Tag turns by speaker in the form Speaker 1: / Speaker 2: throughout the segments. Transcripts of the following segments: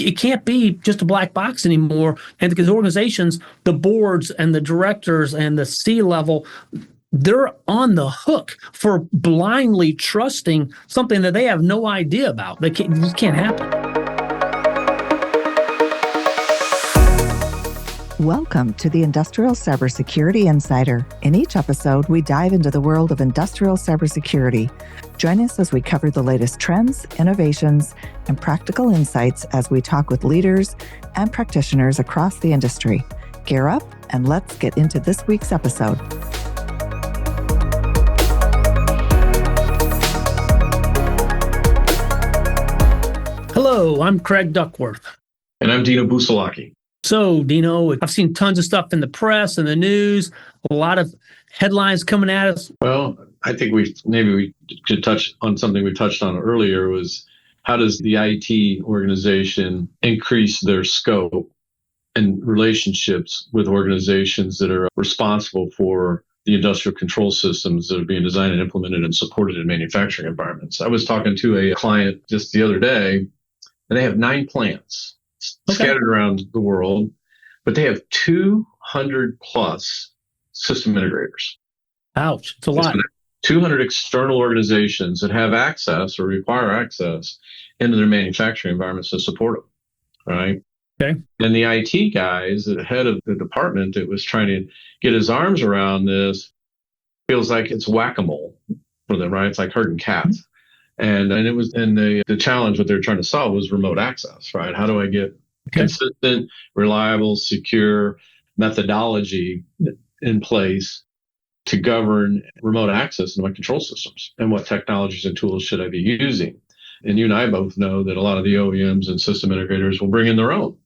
Speaker 1: It can't be just a black box anymore. And because organizations, the boards and the directors and the C-level, they're on the hook for blindly trusting something that they have no idea about. It just can't happen.
Speaker 2: Welcome to the Industrial Cybersecurity Insider. In each episode, we dive into the world of industrial cybersecurity. Join us as we cover the latest trends, innovations, and practical insights as we talk with leaders and practitioners across the industry. Gear up and let's get into this week's episode.
Speaker 1: Hello, I'm Craig Duckworth.
Speaker 3: And I'm Dino Busalachi.
Speaker 1: So, Dino, I've seen tons of stuff in the press and the news, a lot of headlines coming at us.
Speaker 3: Well, I think we should touch on something we touched on earlier was how does the IT organization increase their scope and relationships with organizations that are responsible for the industrial control systems that are being designed and implemented and supported in manufacturing environments. I was talking to a client just the other day, and they have 9 plants. Scattered around the world, but they have 200 plus system integrators.
Speaker 1: Ouch, it's a lot.
Speaker 3: 200 external organizations that have access or require access into their manufacturing environments to support them, right?
Speaker 1: Okay.
Speaker 3: And the IT guys, the head of the department that was trying to get his arms around this, feels like it's whack-a-mole for them, right? It's like herding cats. And the challenge what they're trying to solve was remote access, right? How do I get consistent, reliable, secure methodology in place to govern remote access in my control systems? And what technologies and tools should I be using? And you and I both know that a lot of the OEMs and system integrators will bring in their own,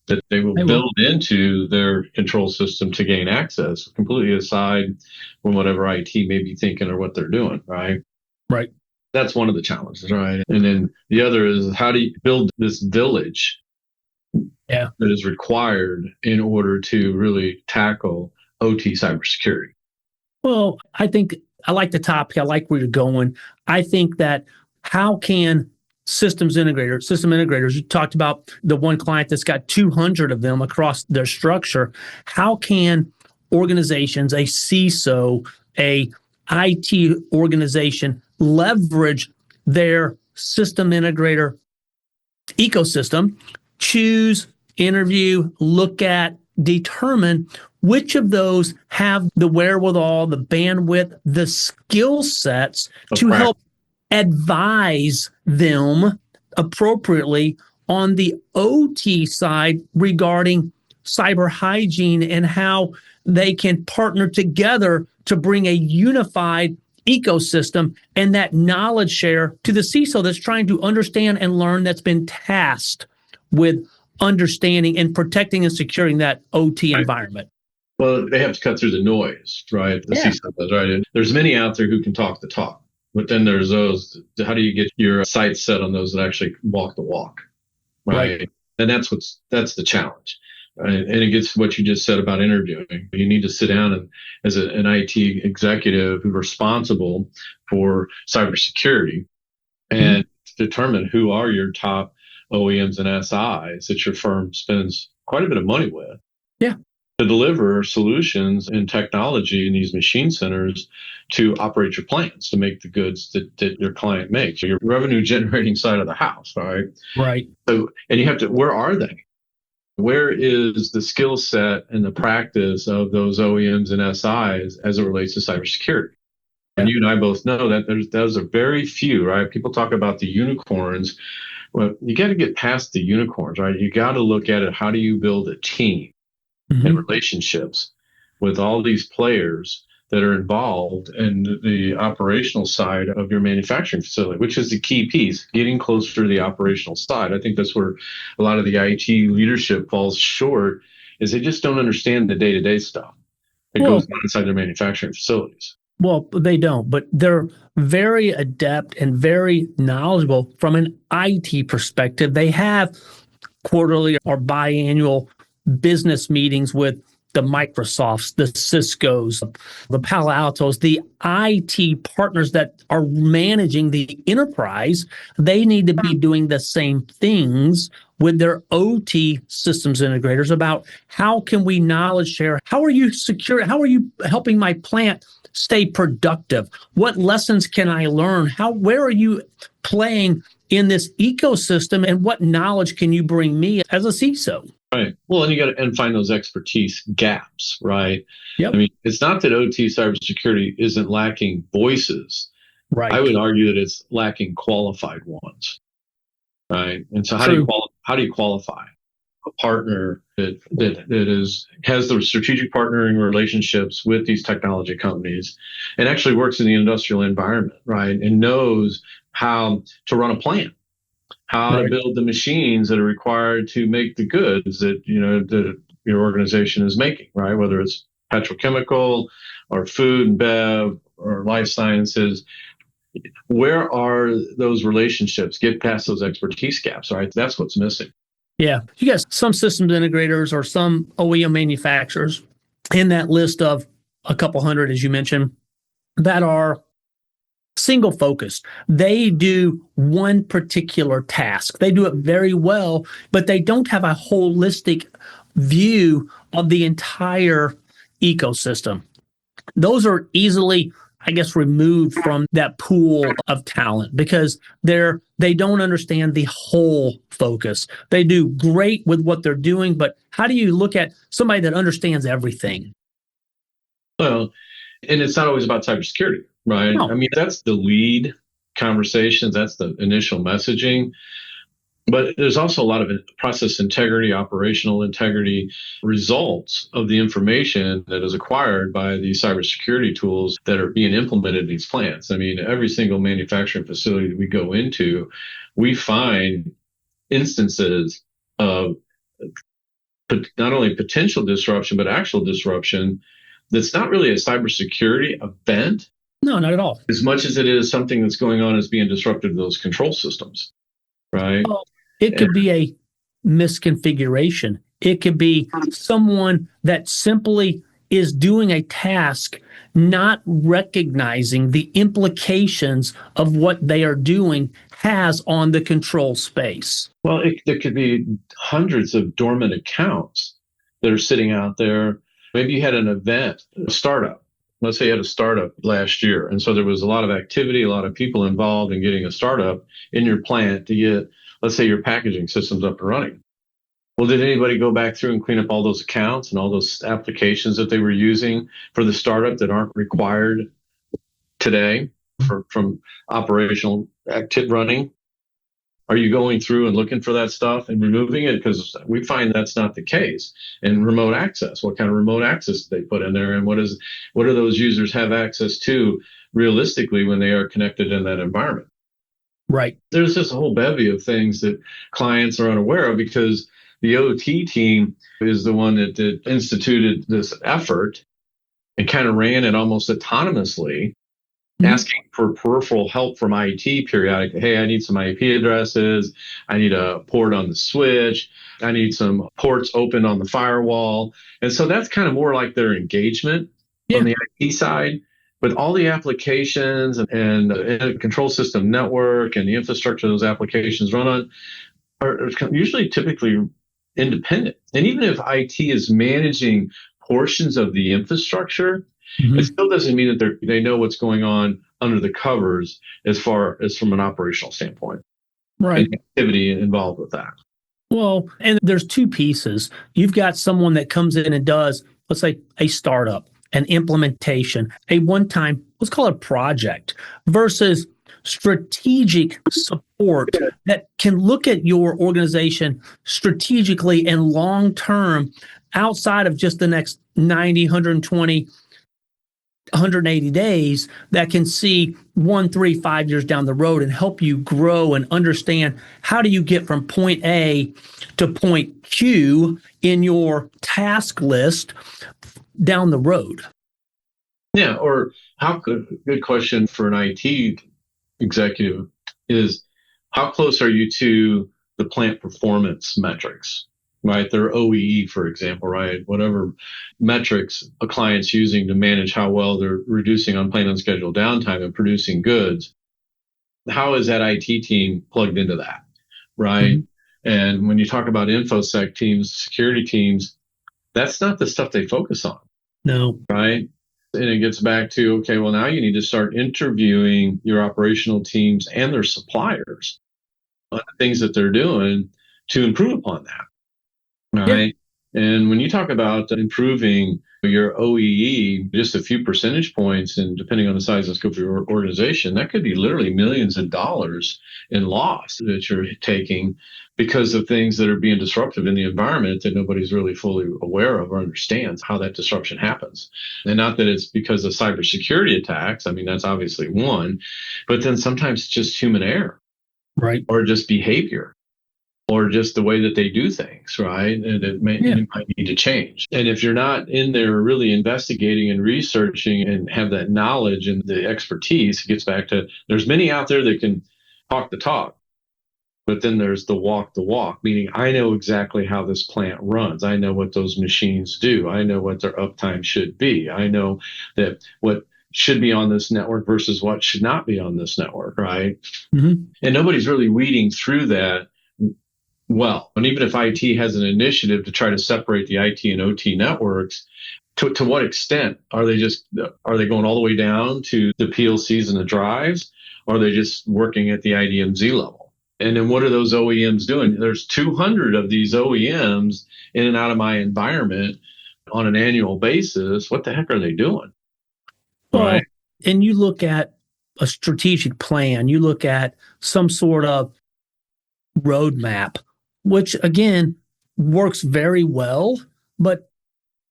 Speaker 3: that they will build into their control system to gain access, completely aside from whatever IT may be thinking or what they're doing, right?
Speaker 1: Right.
Speaker 3: That's one of the challenges, right? And then the other is how do you build this village that is required in order to really tackle OT cybersecurity?
Speaker 1: Well, I think I like the topic. I like where you're going. I think that how can system integrators, you talked about the one client that's got 200 of them across their structure. How can organizations, a CISO, a IT organization leverage their system integrator ecosystem, choose, interview, look at, determine which of those have the wherewithal, the bandwidth, the skill sets to help advise them appropriately on the OT side regarding cyber hygiene and how they can partner together to bring a unified ecosystem and that knowledge share to the CISO that's trying to understand and learn, that's been tasked with understanding and protecting and securing that OT environment.
Speaker 3: Well, they have to cut through the noise, right? The CISO does, right? There's many out there who can talk the talk, but then there's those, how do you get your sights set on those that actually walk the walk, right? And that's the challenge. Right? And it gets what you just said about interviewing. You need to sit down and, as an IT executive who's responsible for cybersecurity, and determine who are your top OEMs and SIs that your firm spends quite a bit of money with. To deliver solutions and technology in these machine centers to operate your plants, to make the goods that your client makes, your revenue generating side of the house, right?
Speaker 1: Right.
Speaker 3: So, and you have to, where are they? Where is the skill set and the practice of those OEMs and SIs as it relates to cybersecurity? And you and I both know that those are very few, right? People talk about the unicorns. Well, you got to get past the unicorns, right? You got to look at it. How do you build a team and relationships with all these players that are involved in the operational side of your manufacturing facility, which is the key piece, getting closer to the operational side. I think that's where a lot of the IT leadership falls short, is they just don't understand the day-to-day stuff that goes on inside their manufacturing facilities.
Speaker 1: Well, they don't, but they're very adept and very knowledgeable from an IT perspective. They have quarterly or biannual business meetings with the Microsofts, the Ciscos, the Palo Altos, the IT partners that are managing the enterprise, they need to be doing the same things with their OT systems integrators about how can we knowledge share? How are you secure? How are you helping my plant stay productive? What lessons can I learn? Where are you playing in this ecosystem, and what knowledge can you bring me as a CISO?
Speaker 3: Right. Well, and you got to find those expertise gaps, right?
Speaker 1: Yep.
Speaker 3: I mean, it's not that OT cybersecurity isn't lacking voices.
Speaker 1: Right.
Speaker 3: I would argue that it's lacking qualified ones, right? And so, how do you qualify a partner that has the strategic partnering relationships with these technology companies, and actually works in the industrial environment, right? And knows how to run a plant, how to build the machines that are required to make the goods that that your organization is making, right? Whether it's petrochemical or food and bev or life sciences. Where are those relationships? Get past those expertise gaps, right? That's what's missing.
Speaker 1: Yeah. You got some systems integrators or some OEM manufacturers in that list of a couple hundred, as you mentioned, that are single focused. They do one particular task. They do it very well, but they don't have a holistic view of the entire ecosystem. Those are easily, I guess, removed from that pool of talent because they don't understand the whole focus. They do great with what they're doing, but how do you look at somebody that understands everything?
Speaker 3: Well, and it's not always about cybersecurity, right?
Speaker 1: No.
Speaker 3: I mean, that's the lead conversations. That's the initial messaging. But there's also a lot of process integrity, operational integrity results of the information that is acquired by these cybersecurity tools that are being implemented in these plants. I mean, every single manufacturing facility that we go into, we find instances of not only potential disruption, but actual disruption that's not really a cybersecurity event.
Speaker 1: No, not at all.
Speaker 3: As much as it is something that's going on as being disruptive to those control systems, right?
Speaker 1: Well, it could be a misconfiguration. It could be someone that simply is doing a task, not recognizing the implications of what they are doing has on the control space.
Speaker 3: Well, there could be hundreds of dormant accounts that are sitting out there. Maybe you had an event, a startup. Let's say you had a startup last year. And so there was a lot of activity, a lot of people involved in getting a startup in your plant to get, let's say, your packaging systems up and running. Well, did anybody go back through and clean up all those accounts and all those applications that they were using for the startup that aren't required today from operational active running? Are you going through and looking for that stuff and removing it? Because we find that's not the case. And remote access, what kind of remote access do they put in there? And what do those users have access to realistically when they are connected in that environment?
Speaker 1: Right.
Speaker 3: There's this whole bevy of things that clients are unaware of because the OT team is the one that instituted this effort and kind of ran it almost autonomously. Asking for peripheral help from IT periodically. Hey, I need some IP addresses. I need a port on the switch. I need some ports open on the firewall. And so that's kind of more like their engagement on the IT side. But all the applications and the control system network and the infrastructure those applications run on are usually typically independent. And even if IT is managing portions of the infrastructure, it still doesn't mean that they know what's going on under the covers as far as from an operational standpoint.
Speaker 1: Right.
Speaker 3: And activity involved with that.
Speaker 1: Well, and there's two pieces. You've got someone that comes in and does, let's say, a startup, an implementation, a one-time, let's call it project, versus strategic support that can look at your organization strategically and long-term outside of just the next 90, 120, 180 days that can see 1, 3, 5 years down the road and help you grow and understand how do you get from point A to point Q in your task list down the road.
Speaker 3: Yeah, or good question for an IT executive is how close are you to the plant performance metrics, right? Their OEE, for example, right? Whatever metrics a client's using to manage how well they're reducing unplanned, unscheduled downtime and producing goods. How is that IT team plugged into that, right? Mm-hmm. And when you talk about InfoSec teams, security teams, that's not the stuff they focus on.
Speaker 1: No.
Speaker 3: Right? And it gets back to, okay, well, now you need to start interviewing your operational teams and their suppliers on the things that they're doing to improve upon that. Right? Yeah. And when you talk about improving your OEE, just a few percentage points, and depending on the size and scope of your organization, that could be literally millions of dollars in loss that you're taking because of things that are being disruptive in the environment that nobody's really fully aware of or understands how that disruption happens. And not that it's because of cybersecurity attacks. I mean, that's obviously one, but then sometimes it's just human error,
Speaker 1: right?
Speaker 3: Or just behavior, or just the way that they do things, right? And it might need to change. And if you're not in there really investigating and researching and have that knowledge and the expertise, it gets back to there's many out there that can talk the talk, but then there's the walk, meaning I know exactly how this plant runs. I know what those machines do. I know what their uptime should be. I know that what should be on this network versus what should not be on this network, right? Mm-hmm. And nobody's really weeding through that well. And even if IT has an initiative to try to separate the IT and OT networks, to what extent are they going all the way down to the PLCs and the drives? Or are they just working at the IDMZ level? And then what are those OEMs doing? There's 200 of these OEMs in and out of my environment on an annual basis. What the heck are they doing?
Speaker 1: Well, right? And you look at a strategic plan, you look at some sort of roadmap, which again works very well, but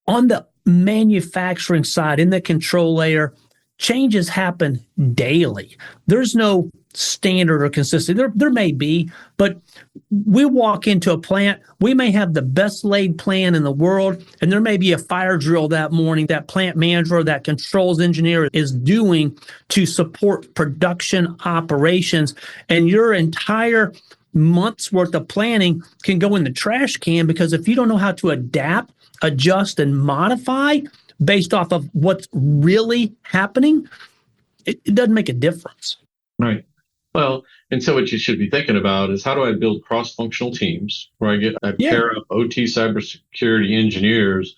Speaker 1: on the manufacturing side, in the control layer, changes happen daily. There's no standard or consistency. There may be, but we walk into a plant, we may have the best laid plan in the world, and there may be a fire drill that morning that plant manager or that controls engineer is doing to support production operations, and your entire months worth of planning can go in the trash can, because if you don't know how to adapt, adjust, and modify based off of what's really happening, it doesn't make a difference.
Speaker 3: Right. Well, and so what you should be thinking about is how do I build cross-functional teams where I pair up OT cybersecurity engineers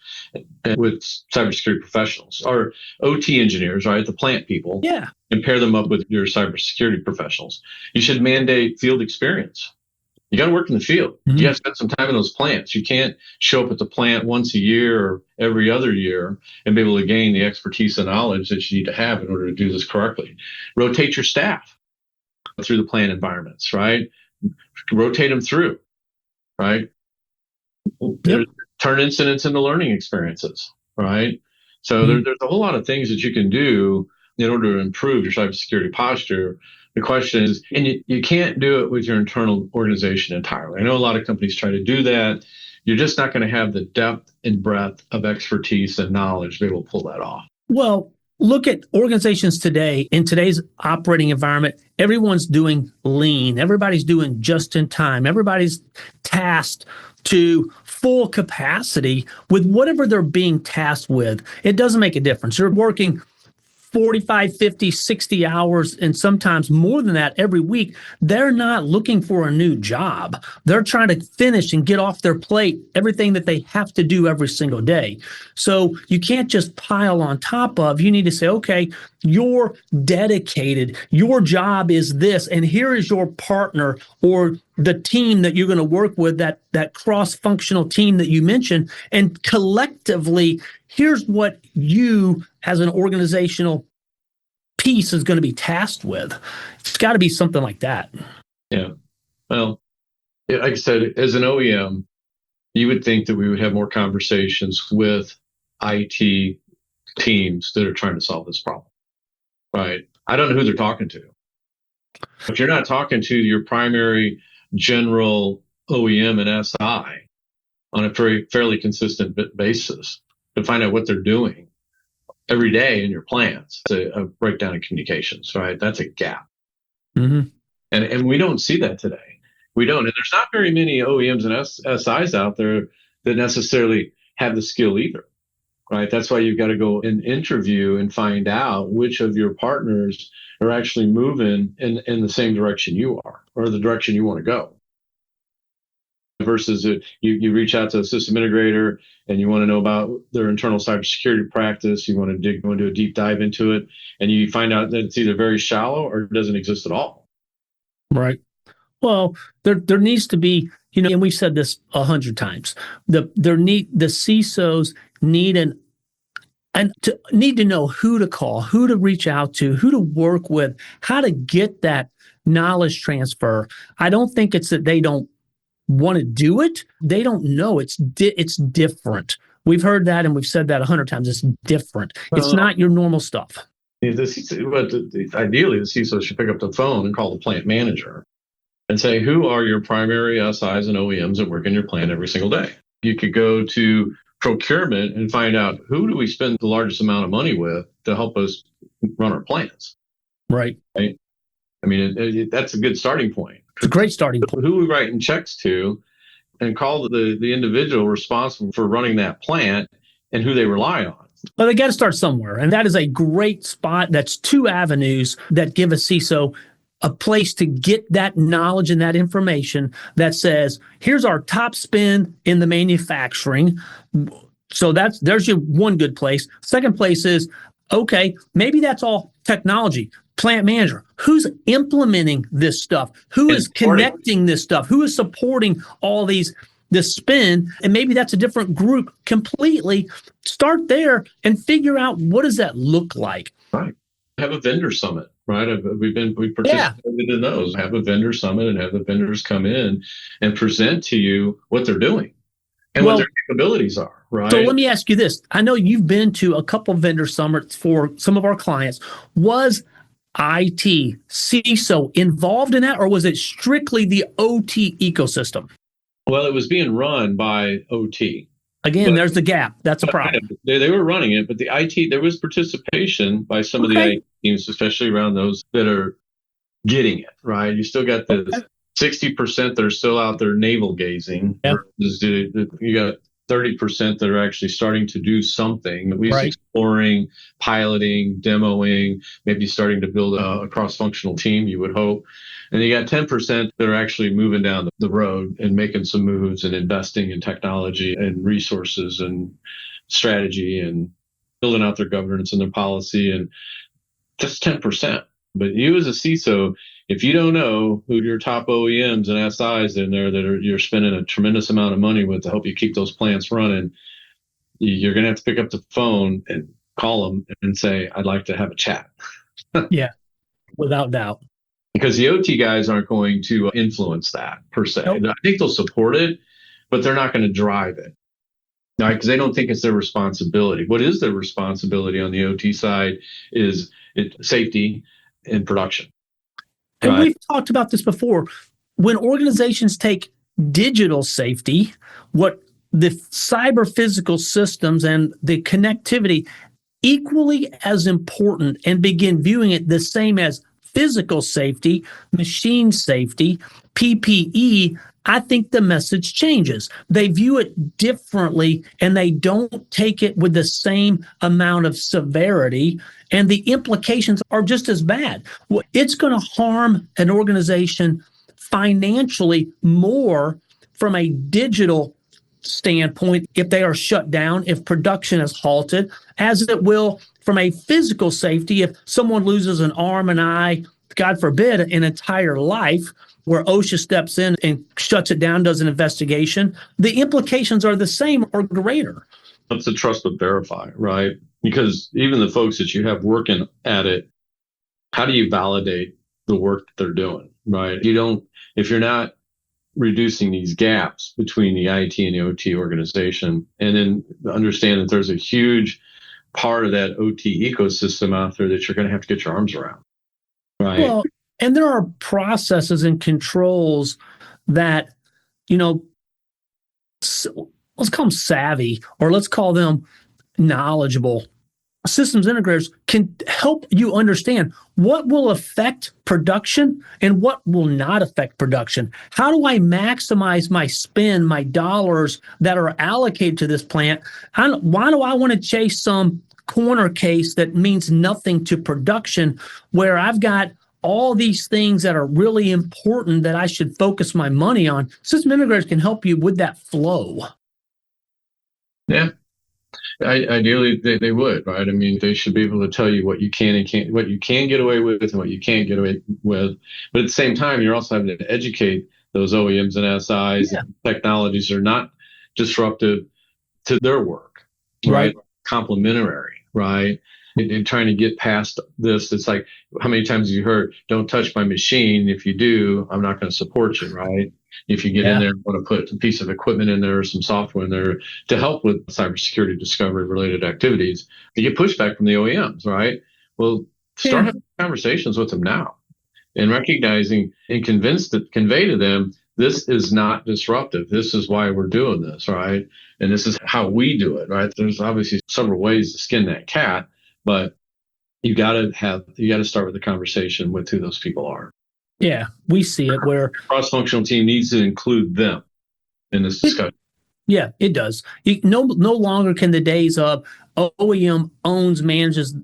Speaker 3: with cybersecurity professionals, or OT engineers, right? The plant people.
Speaker 1: Yeah.
Speaker 3: And pair them up with your cybersecurity professionals. You should mandate field experience. You got to work in the field. Mm-hmm. You got to spend some time in those plants. You can't show up at the plant once a year or every other year and be able to gain the expertise and knowledge that you need to have in order to do this correctly. Rotate your staff through the plant environments, right? Rotate them through, right? Yep. Turn incidents into learning experiences, right? So mm-hmm. there's a whole lot of things that you can do in order to improve your cybersecurity posture. The question is, and you can't do it with your internal organization entirely. I know a lot of companies try to do that. You're just not going to have the depth and breadth of expertise and knowledge to be able to pull that off.
Speaker 1: Well, look at organizations today. In today's operating environment, everyone's doing lean. Everybody's doing just in time. Everybody's tasked to full capacity with whatever they're being tasked with. It doesn't make a difference. You're working 45, 50, 60 hours, and sometimes more than that every week. They're not looking for a new job. They're trying to finish and get off their plate everything that they have to do every single day. So you can't just pile on top of. You need to say, okay, you're dedicated. Your job is this, and here is your partner or the team that you're going to work with, that cross-functional team that you mentioned, and collectively, here's what you as an organizational piece is going to be tasked with. It's got to be something like that.
Speaker 3: Yeah. Well, like I said, as an OEM, you would think that we would have more conversations with IT teams that are trying to solve this problem, right? I don't know who they're talking to. If you're not talking to your primary general OEM and SI on a fairly consistent basis to find out what they're doing every day in your plants, it's a breakdown in communications, right? That's a gap. Mm-hmm. And we don't see that today. We don't. And there's not very many OEMs and SIs out there that necessarily have the skill either, right? That's why you've got to go and interview and find out which of your partners are actually moving in the same direction you are or the direction you want to go. Versus you reach out to a system integrator and you want to know about their internal cybersecurity practice. You want to do a deep dive into it, and you find out that it's either very shallow or it doesn't exist at all.
Speaker 1: Right. Well, there needs to be, and we've said this 100 times. The CISOs need need to know who to call, who to reach out to, who to work with, how to get that knowledge transfer. I don't think it's that they don't want to do it. They don't know. It's different. We've heard that and we've said that 100 times. It's different. It's not your normal stuff.
Speaker 3: Ideally, the CISO should pick up the phone and call the plant manager and say, who are your primary SIs and OEMs that work in your plant every single day? You could go to procurement and find out who do we spend the largest amount of money with to help us run our plants.
Speaker 1: Right.
Speaker 3: I mean, that's a good starting point.
Speaker 1: It's a great starting point.
Speaker 3: Who we writing checks to and call the individual responsible for running that plant and who they rely on.
Speaker 1: Well, they got to start somewhere. And that is a great spot. That's two avenues that give a CISO a place to get that knowledge and that information that says, here's our top spend in the manufacturing. So there's your one good place. Second place is, okay, maybe that's all technology. Plant manager, who's implementing this stuff? Who is connecting this stuff? Who is supporting all this spend? And maybe that's a different group completely. Start there and figure out, what does that look like?
Speaker 3: Right. Have a vendor summit, right? We participated in those. Have a vendor summit and have the vendors come in and present to you what they're doing and what their capabilities are, right?
Speaker 1: So let me ask you this. I know you've been to a couple vendor summits for some of our clients. Was IT, CISO involved in that, or was it strictly the OT ecosystem?
Speaker 3: Well, it was being run by OT.
Speaker 1: Again, there's the gap. That's a problem.
Speaker 3: They were running it, but the IT, there was participation by some of the IT teams, especially around those that are getting it, right? You still got the 60% that are still out there navel gazing.
Speaker 1: Yep.
Speaker 3: You got 30% that are actually starting to do something, at least exploring, piloting, demoing, maybe starting to build a cross-functional team, you would hope. And you got 10% that are actually moving down the road and making some moves and investing in technology and resources and strategy and building out their governance and their policy. And that's 10%. But you as a CISO, if you don't know who your top OEMs and SIs in there that you're spending a tremendous amount of money with to help you keep those plants running, you're going to have to pick up the phone and call them and say, I'd like to have a chat.
Speaker 1: Yeah, without doubt.
Speaker 3: Because the OT guys aren't going to influence that per se. Nope. I think they'll support it, but they're not going to drive it. Right? Because they don't think it's their responsibility. What is their responsibility on the OT side is safety and production.
Speaker 1: And we've talked about this before. When organizations take digital safety, what the cyber physical systems and the connectivity equally as important, and begin viewing it the same as physical safety, machine safety, PPE, I think the message changes. They view it differently and they don't take it with the same amount of severity, and the implications are just as bad. It's going to harm an organization financially more from a digital standpoint if they are shut down, if production is halted, as it will from a physical safety if someone loses an arm, an eye, God forbid, an entire life, where OSHA steps in and shuts it down, does an investigation. The implications are the same or greater.
Speaker 3: That's the trust but verify, right? Because even the folks that you have working at it, how do you validate the work that they're doing, right? If you're not reducing these gaps between the IT and the OT organization, and then understand that there's a huge part of that OT ecosystem out there that you're going to have to get your arms around, right?
Speaker 1: Well, and there are processes and controls that, let's call them savvy, or let's call them knowledgeable systems integrators can help you understand what will affect production and what will not affect production. How do I maximize my spend, my dollars that are allocated to this plant? Why do I want to chase some corner case that means nothing to production where I've got all these things that are really important that I should focus my money on? System integrators can help you with that flow.
Speaker 3: Yeah. Ideally, they would, right? I mean, they should be able to tell you what you can and can't, what you can get away with and what you can't get away with. But at the same time, you're also having to educate those OEMs and SIs and technologies are not disruptive to their work, right? Complementary, right? And trying to get past this, it's like, how many times have you heard, don't touch my machine. If you do, I'm not going to support you, right? If you get in there and want to put a piece of equipment in there or some software in there to help with cybersecurity discovery related activities, you get pushback from the OEMs, right? Well, start having conversations with them now and recognizing and convey to them, this is not disruptive. This is why we're doing this, right? And this is how we do it, right? There's obviously several ways to skin that cat, but you got to start with the conversation with who those people are.
Speaker 1: Yeah, we see it where
Speaker 3: cross-functional team needs to include them in this discussion.
Speaker 1: Yeah, it does. No longer can the days of OEM manages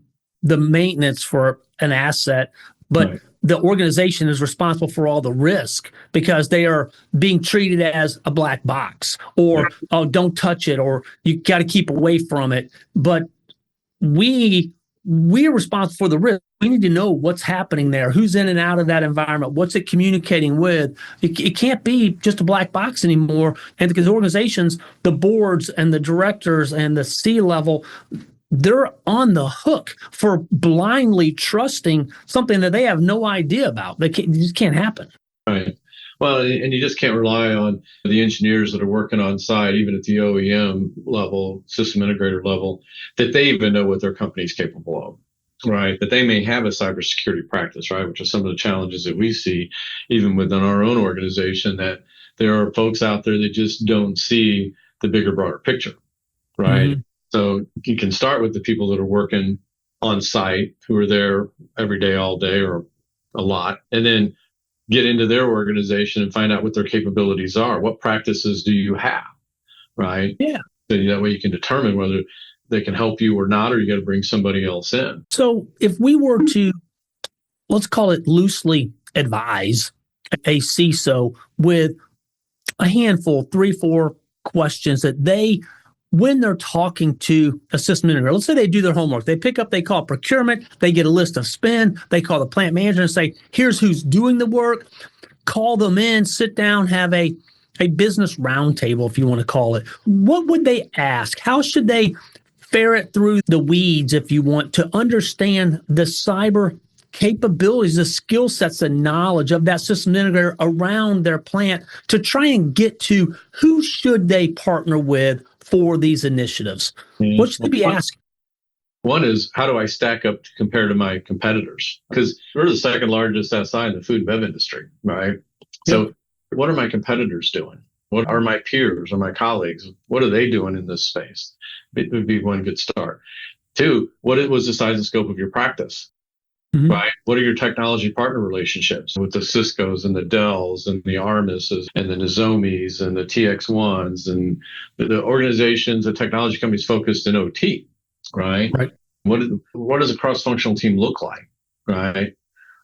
Speaker 1: the maintenance for an asset, but the organization is responsible for all the risk because they are being treated as a black box or, oh, don't touch it, or you got to keep away from it. But we're responsible for the risk. We need to know what's happening there, who's in and out of that environment, what's it communicating with. It can't be just a black box anymore. And because organizations, the boards and the directors and the C-level, they're on the hook for blindly trusting something that they have no idea about. It just can't happen.
Speaker 3: Right. Well, and you just can't rely on the engineers that are working on site, even at the OEM level, system integrator level, that they even know what their company's capable of, right? That they may have a cybersecurity practice, right? Which are some of the challenges that we see even within our own organization, that there are folks out there that just don't see the bigger, broader picture, right? Mm-hmm. So you can start with the people that are working on site, who are there every day, all day, or a lot, and then get into their organization and find out what their capabilities are. What practices do you have, right?
Speaker 1: Yeah.
Speaker 3: So that way you can determine whether they can help you or not, or you got to bring somebody else in.
Speaker 1: So if we were to, let's call it loosely advise a CISO with a handful, 3-4 questions that they, when they're talking to a system integrator, let's say they do their homework, they pick up, they call procurement, they get a list of spend, they call the plant manager and say, here's who's doing the work, call them in, sit down, have a business roundtable, if you want to call it. What would they ask? How should they ferret through the weeds, if you want, to understand the cyber capabilities, the skill sets, the knowledge of that system integrator around their plant to try and get to who should they partner with for these initiatives? What should they be asking?
Speaker 3: One is, how do I stack up compared to my competitors? Because we're the second largest SI in the food and bev industry, right? So what are my competitors doing? What are my peers or my colleagues? What are they doing in this space? It would be one good start. Two, what was the size and scope of your practice? Mm-hmm. Right? What are your technology partner relationships with the Ciscos and the Dells and the Armises and the Nozomis and the TX1s and the organizations, the technology companies focused in OT, right? What does a cross-functional team look like, right?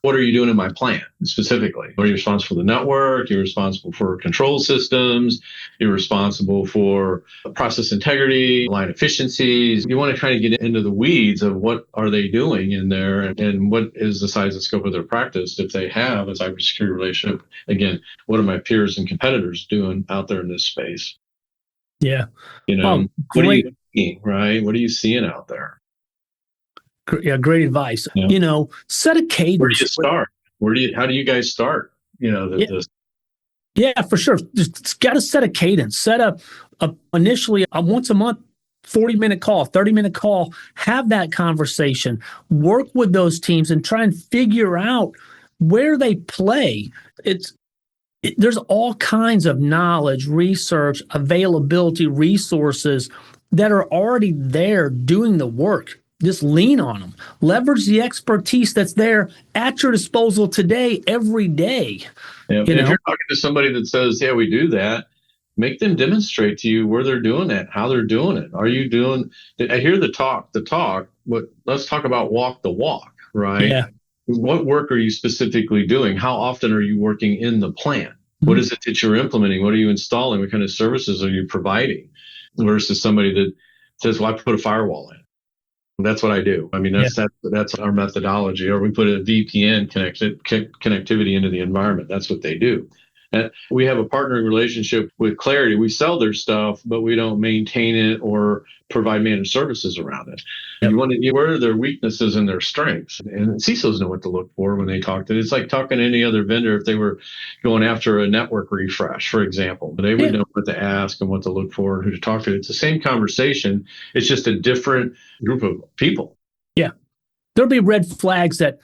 Speaker 3: What are you doing in my plant specifically? Are you responsible for the network? You're responsible for control systems. You're responsible for process integrity, line efficiencies. You want to try to get into the weeds of what are they doing in there and what is the size and scope of their practice if they have a cybersecurity relationship. Again, what are my peers and competitors doing out there in this space?
Speaker 1: Yeah.
Speaker 3: What are you seeing, right? What are you seeing out there?
Speaker 1: Yeah, great advice. Yeah. Set a cadence.
Speaker 3: Where do you start? How do you guys start? This.
Speaker 1: Yeah, for sure. Just got to set a cadence. Set up initially a once a month 40-minute call, 30-minute call. Have that conversation. Work with those teams and try and figure out where they play. There's all kinds of knowledge, research, availability, resources that are already there doing the work. just lean on them. Leverage the expertise that's there at your disposal today, every day.
Speaker 3: Yeah. If you're talking to somebody that says, yeah, we do that, make them demonstrate to you where they're doing it, how they're doing it. Are you doing, I hear the talk, but let's talk about walk the walk, right?
Speaker 1: Yeah.
Speaker 3: What work are you specifically doing? How often are you working in the plant? What is it that you're implementing? What are you installing? What kind of services are you providing? Versus somebody that says, well, I put a firewall in. That's what I do. I mean, that's our methodology. Or we put a VPN connectivity into the environment. That's what they do. And we have a partnering relationship with Clarity. We sell their stuff, but we don't maintain it or provide managed services around it.
Speaker 1: Yep.
Speaker 3: You want to, where are their weaknesses and their strengths? And CISOs know what to look for when they talk to it. It's like talking to any other vendor if they were going after a network refresh, for example. They would know what to ask and what to look for and who to talk to. It's the same conversation. It's just a different group of people.
Speaker 1: Yeah. There'll be red flags that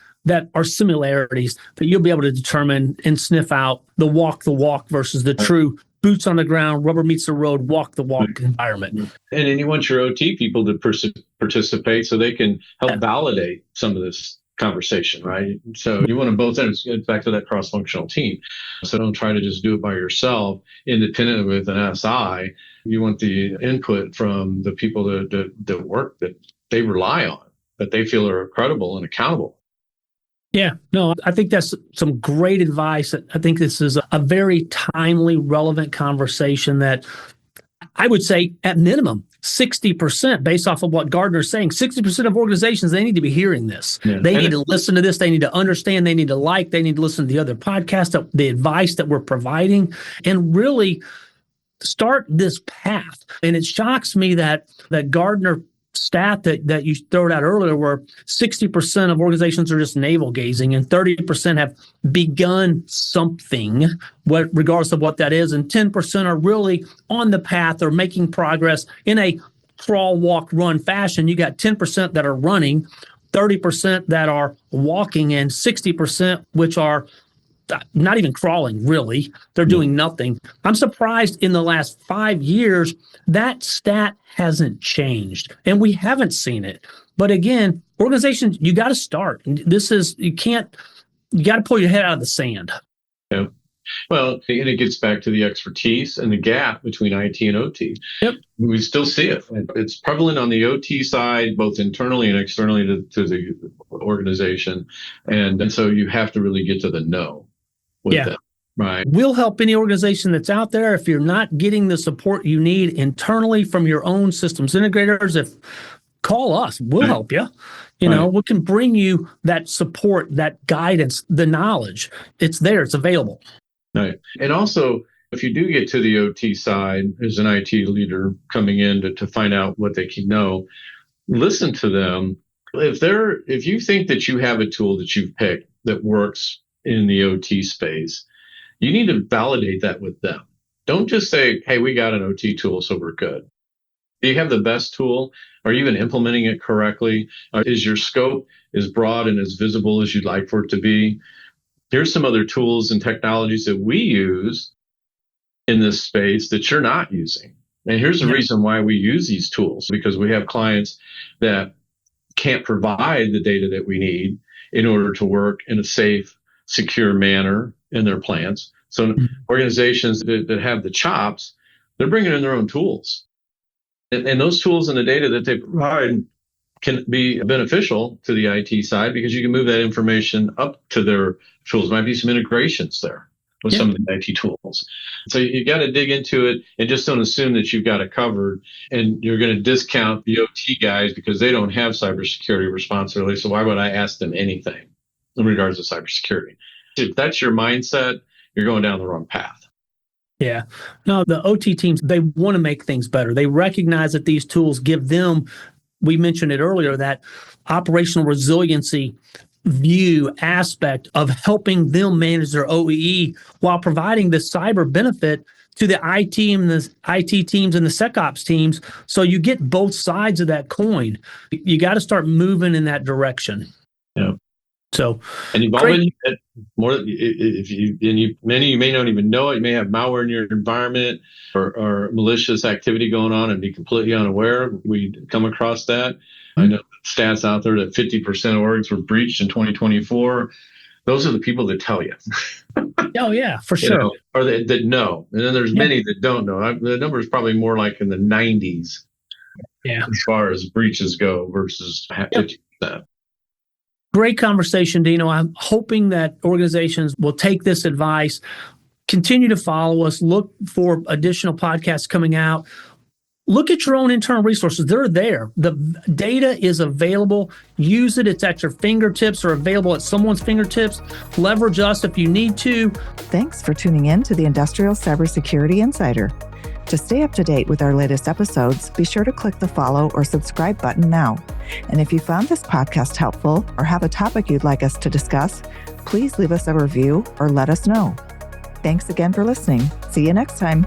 Speaker 1: are similarities that you'll be able to determine and sniff out the walk versus the true boots on the ground, rubber meets the road, walk the walk environment.
Speaker 3: And then you want your OT people to participate so they can help validate some of this conversation, right? So you want to both ends, get back to that cross-functional team. So don't try to just do it by yourself, independent with an SI. You want the input from the people that work, that they rely on, that they feel are credible and accountable.
Speaker 1: Yeah, no, I think that's some great advice. I think this is a very timely, relevant conversation that I would say at minimum 60%, based off of what Gardner's saying, 60% of organizations, they need to be hearing this. Yeah. They need to listen to this. They need to understand. They need to they need to listen to the other podcasts, the advice that we're providing, and really start this path. And it shocks me that Gardner stat that you threw out earlier, where 60% of organizations are just navel gazing and 30% have begun something, regardless of what that is, and 10% are really on the path or making progress in a crawl, walk, run fashion. You got 10% that are running, 30% that are walking, and 60% which are not even crawling, really. They're doing nothing. I'm surprised in the last 5 years that stat hasn't changed, and we haven't seen it. But again, organizations, you got to start. You got to pull your head out of the sand.
Speaker 3: Yeah. Well, and it gets back to the expertise and the gap between IT and OT.
Speaker 1: Yep.
Speaker 3: We still see it. It's prevalent on the OT side, both internally and externally to the organization. And so you have to really get to the know with them. Right.
Speaker 1: We'll help any organization that's out there. If you're not getting the support you need internally from your own systems integrators, call us, we'll help you. You know, we can bring you that support, that guidance, the knowledge. It's there, it's available.
Speaker 3: Right. And also, if you do get to the OT side as an IT leader coming in to find out what they can know, listen to them. If you think that you have a tool that you've picked that works in the OT space, you need to validate that with them. Don't just say, hey, we got an OT tool, so we're good. Do you have the best tool? Are you even implementing it correctly? Is your scope as broad and as visible as you'd like for it to be? Here's some other tools and technologies that we use in this space that you're not using. And here's the reason why we use these tools, because we have clients that can't provide the data that we need in order to work in a safe, secure manner in their plants. So organizations that have the chops, they're bringing in their own tools. And those tools and the data that they provide can be beneficial to the IT side, because you can move that information up to their tools. There might be some integrations there with some of the IT tools. So you got to dig into it, and just don't assume that you've got it covered and you're going to discount the OT guys because they don't have cybersecurity responsibility. So why would I ask them anything in regards to cybersecurity? If that's your mindset, you're going down the wrong path.
Speaker 1: Yeah. No, the OT teams, they want to make things better. They recognize that these tools give them, we mentioned it earlier, that operational resiliency view aspect of helping them manage their OEE while providing the cyber benefit to the IT teams and the SecOps teams. So you get both sides of that coin. You got to start moving in that direction.
Speaker 3: Yeah.
Speaker 1: So,
Speaker 3: and you've all
Speaker 1: great.
Speaker 3: been hit more. If you many you may not even know it. You may have malware in your environment or malicious activity going on and be completely unaware. We come across that. I know stats out there that 50% of orgs were breached in 2024. Those are the people that tell you.
Speaker 1: Oh yeah, for sure.
Speaker 3: Or that know. And then there's many that don't know. The number is probably more like in the 90s.
Speaker 1: Yeah.
Speaker 3: As far as breaches go versus 50%.
Speaker 1: Great conversation, Dino. I'm hoping that organizations will take this advice, continue to follow us, look for additional podcasts coming out. Look at your own internal resources. They're there. The data is available. Use it. It's at your fingertips or available at someone's fingertips. Leverage us if you need to.
Speaker 2: Thanks for tuning in to the Industrial Cybersecurity Insider. To stay up to date with our latest episodes, be sure to click the follow or subscribe button now. And if you found this podcast helpful or have a topic you'd like us to discuss, please leave us a review or let us know. Thanks again for listening. See you next time.